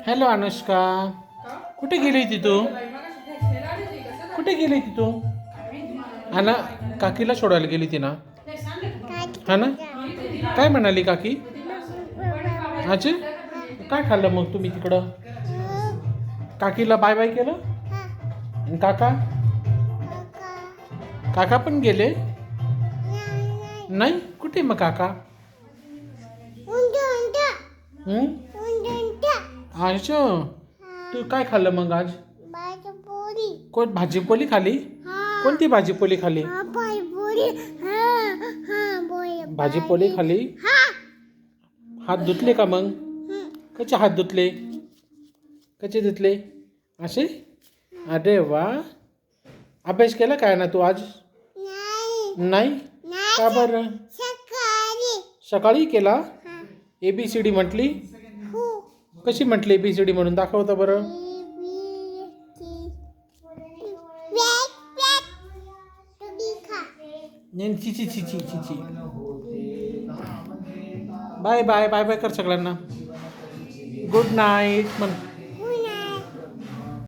Hello Anushka, कुठे गेली होती तू? कुठे गेली होती तू? हा ना, काकीला सोडायला गेली होती ना? हा ना, काय म्हणाली काकी? अच्छा, काय खाल्लं मग तुम्ही तिकडं? काकीला बाय बाय केलं? आणि काका? काका पण गेले? नाही, कुठे मग काका? अच्छा, तू काय खाल्लं मग आज? कोण भाजीपोळी खाली? कोणती भाजीपोळी खाली? भाजीपोळी खाली? हात धुतले का मग? कसे हात धुतले? कसे धुतले? असे? अरे वा, अभ्यास केला काय ना तू आज? नाही? का बरं? सकाळी केला? ABCD म्हटली? कशी म्हटली ABCD म्हणून दाखवता बरं? Chichi Chichi Chichi. Bye bye bye bye कर सगळ्यांना. गुड नाईट म्हण.